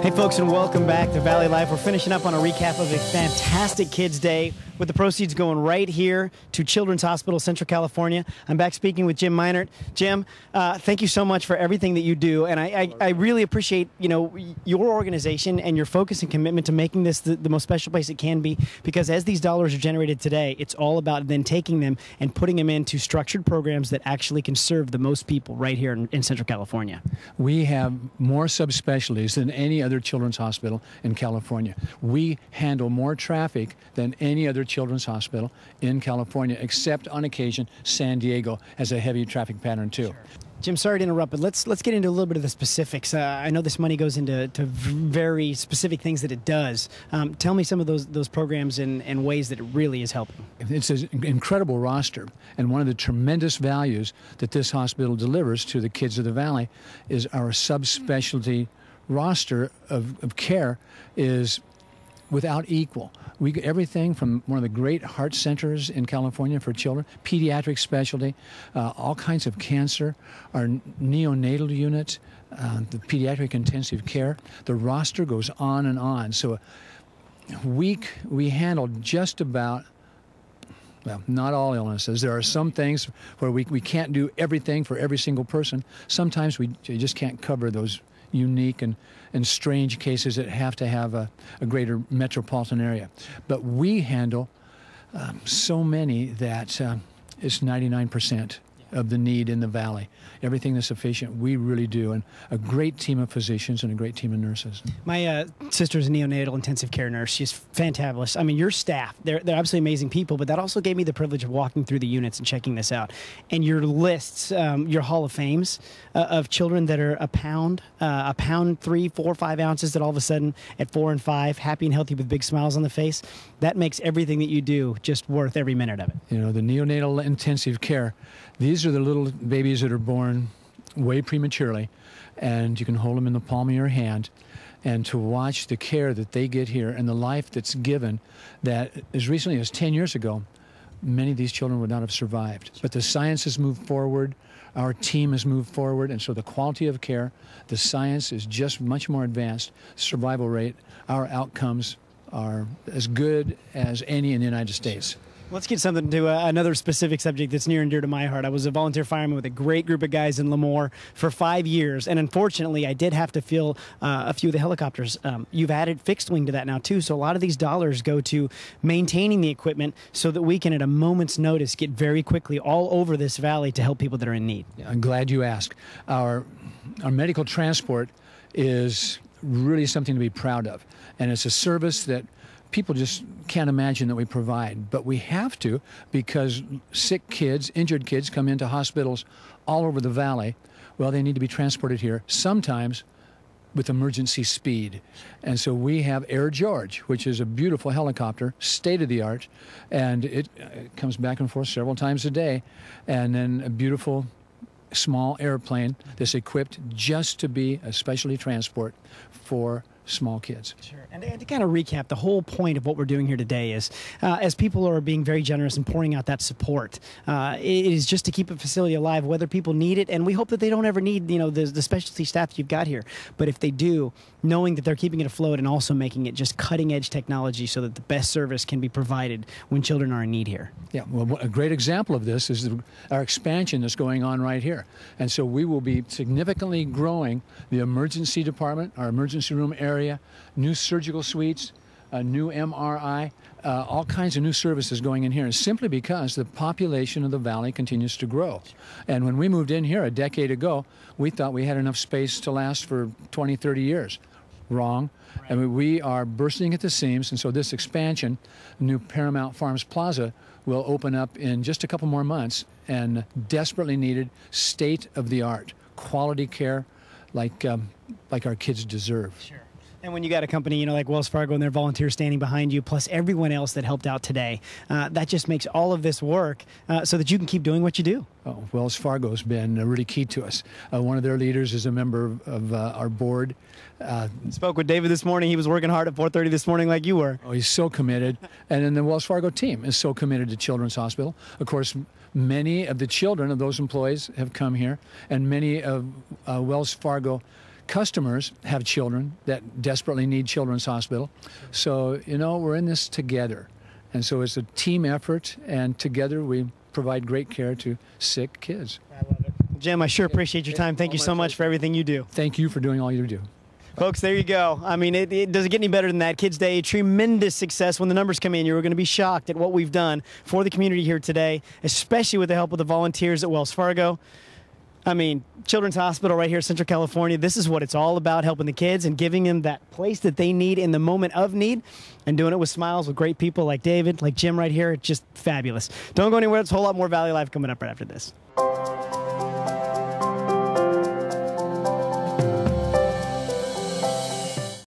Hey folks, and welcome back to Valley Life. We're finishing up on a recap of a fantastic Kids Day with the proceeds going right here to Children's Hospital, Central California. I'm back speaking with Jim Meinert. Jim, thank you so much for everything that you do, and I really appreciate, you know, your organization and your focus and commitment to making this the most special place it can be, because as these dollars are generated today, it's all about then taking them and putting them into structured programs that actually can serve the most people right here in Central California. We have more subspecialties than any other children's hospital in California. We handle more traffic than any other children's hospital in California, except on occasion San Diego has a heavy traffic pattern too. Sure. Jim, sorry to interrupt, but let's get into a little bit of the specifics. I know this money goes into very specific things that it does. Tell me some of those programs and ways that it really is helping. It's an incredible roster, and one of the tremendous values that this hospital delivers to the kids of the Valley is our subspecialty roster of care is without equal. We get everything from one of the great heart centers in California for children, pediatric specialty, all kinds of cancer, our neonatal unit, the pediatric intensive care. The roster goes on and on. So we handle just about, well, not all illnesses. There are some things where we can't do everything for every single person. Sometimes we just can't cover those unique and strange cases that have to have a greater metropolitan area. But we handle so many that it's 99% of the need in the Valley. Everything that's sufficient, we really do, and a great team of physicians and a great team of nurses. My sister's a neonatal intensive care nurse. She's fantabulous. I mean, your staff, they're absolutely amazing people, but that also gave me the privilege of walking through the units and checking this out. And your lists, your Hall of Fames of children that are a pound, 3, 4, 5 ounces that all of a sudden at 4 and 5, happy and healthy with big smiles on the face, that makes everything that you do just worth every minute of it. You know, the neonatal intensive care, these are the little babies that are born way prematurely, and you can hold them in the palm of your hand, and to watch the care that they get here and the life that's given, that as recently as 10 years ago, many of these children would not have survived. But the science has moved forward, our team has moved forward, and so the quality of care, the science is just much more advanced. Survival rate, our outcomes are as good as any in the United States. Let's get something to another specific subject that's near and dear to my heart. I was a volunteer fireman with a great group of guys in Lemoore for 5 years, and unfortunately, I did have to fill a few of the helicopters. You've added fixed wing to that now, too, so a lot of these dollars go to maintaining the equipment so that we can, at a moment's notice, get very quickly all over this valley to help people that are in need. Yeah, I'm glad you asked. Our medical transport is really something to be proud of, and it's a service that people just can't imagine that we provide, but we have to, because sick kids, injured kids come into hospitals all over the Valley. Well, they need to be transported here, sometimes with emergency speed. And so we have Air George, which is a beautiful helicopter, state-of-the-art, and it comes back and forth several times a day, and then a beautiful small airplane that's equipped just to be a specialty transport for small kids. Sure. And to kind of recap, the whole point of what we're doing here today is, as people are being very generous and pouring out that support, it is just to keep a facility alive, whether people need it, and we hope that they don't ever need, you know, the specialty staff that you've got here. But if they do, knowing that they're keeping it afloat and also making it just cutting-edge technology so that the best service can be provided when children are in need here. Yeah, well, a great example of this is our expansion that's going on right here. And so we will be significantly growing the emergency department, our emergency room area, new surgical suites, a new MRI, all kinds of new services going in here, and simply because the population of the Valley continues to grow. And when we moved in here a decade ago, we thought we had enough space to last for 20, 30 years. Wrong. Right. I mean, we are bursting at the seams, and so this expansion, new Paramount Farms Plaza, will open up in just a couple more months, and desperately needed state-of-the-art quality care like our kids deserve. Sure. And when you got a company, you know, like Wells Fargo and their volunteers standing behind you, plus everyone else that helped out today, that just makes all of this work so that you can keep doing what you do. Oh, Wells Fargo has been really key to us. One of their leaders is a member of our board. Spoke with David this morning. He was working hard at 4:30 this morning like you were. Oh, he's so committed. And then the Wells Fargo team is so committed to Children's Hospital. Of course, many of the children of those employees have come here, and many of Wells Fargo customers have children that desperately need Children's Hospital. So, you know, we're in this together. And so it's a team effort, and together we provide great care to sick kids. I love it. Jim, I sure appreciate your time. Thank you so much for everything you do. Thank you for doing all you do. Folks, there you go. I mean, it doesn't get any better than that. Kids Day, tremendous success. When the numbers come in, you're going to be shocked at what we've done for the community here today, especially with the help of the volunteers at Wells Fargo. I mean, Children's Hospital right here in Central California, this is what it's all about, helping the kids and giving them that place that they need in the moment of need, and doing it with smiles with great people like David, like Jim right here. It's just fabulous. Don't go anywhere. There's a whole lot more Valley Life coming up right after this.